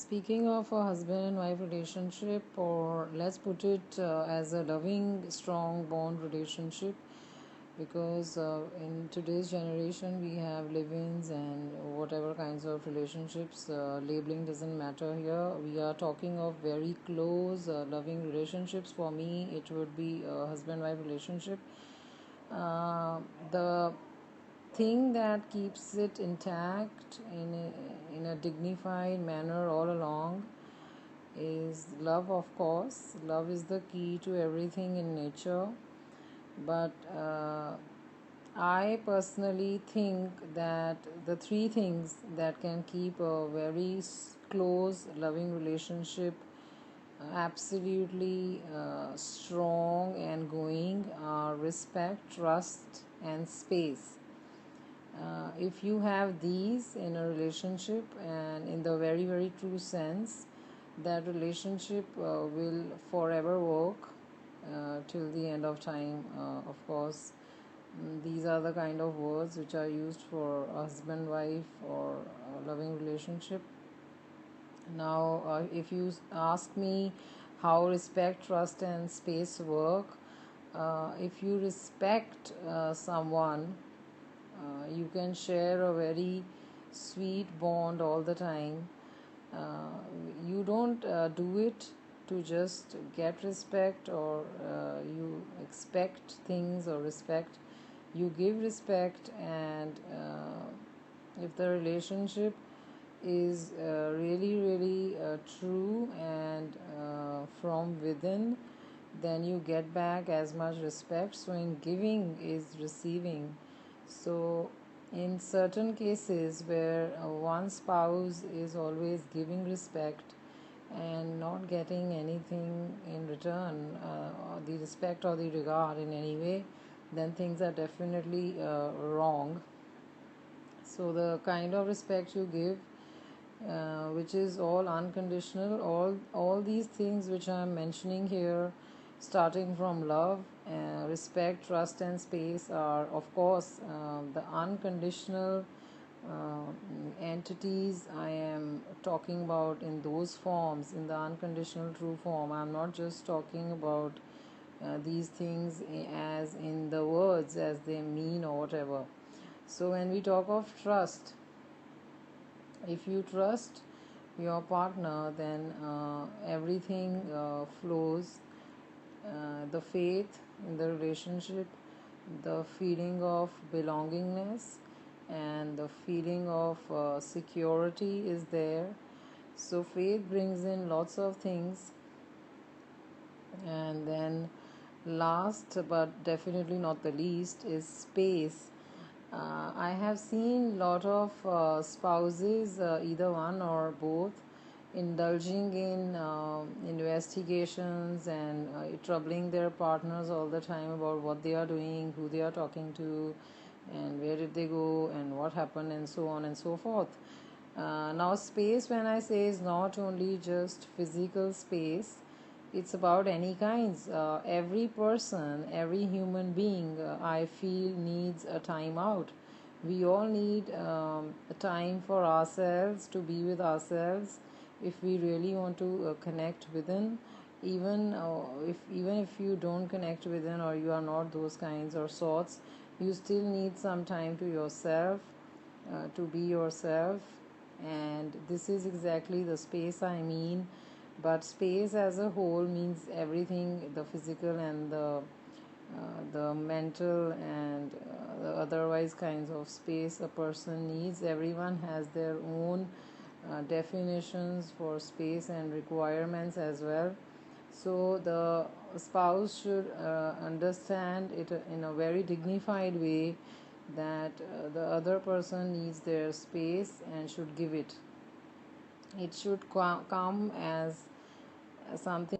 Speaking of a husband and wife relationship, or let's put it as a loving, strong bond relationship, because in today's generation we have live-ins and whatever kinds of relationships. Labeling doesn't matter here. We are talking of very close, loving relationships. For me, it would be a husband-wife relationship. The thing that keeps it intact in a dignified manner all along is love. Of course, love is the key to everything in nature, but I personally think that the three things that can keep a very close loving relationship absolutely strong and going are respect, trust, and space. If you have these in a relationship, and in the very very true sense, that relationship will forever work till the end of time. Of course, these are the kind of words which are used for husband wife or loving relationship. Now if you ask me how respect, trust, and space work, if you respect someone, you can share a very sweet bond all the time. You don't do it to just get respect, or you expect things or respect. You give respect, and if the relationship is really true and from within, then you get back as much respect. So in giving is receiving. So in certain cases where one spouse is always giving respect and not getting anything in return, the respect or the regard in any way, then things are definitely wrong. So the kind of respect you give, which is all unconditional, all these things which I am mentioning here, starting from love, respect, trust, and space, are of course the unconditional entities I am talking about in those forms, in the unconditional true form. I am not just talking about these things as in the words as they mean or whatever. So when we talk of trust, if you trust your partner, then everything flows. The faith in the relationship, the feeling of belongingness, and the feeling of security is there. So faith brings in lots of things. And then last but definitely not the least is space. I have seen lot of spouses, either one or both, indulging in investigations and troubling their partners all the time about what they are doing, who they are talking to, and where did they go, and what happened, and so on and so forth. Now space, when I say, is not only just physical space. It's about any kinds. Every person, every human being, I feel, needs a time out. We all need a time for ourselves, to be with ourselves, if we really want to connect within. Even if you don't connect within, or you are not those kinds or sorts, you still need some time to yourself, to be yourself. And this is exactly the space I mean. But space as a whole means everything, the physical and the mental and the otherwise kinds of space a person needs. Everyone has their own definitions for space and requirements as well. So the spouse should understand it in a very dignified way, that the other person needs their space and should give it. It should come as something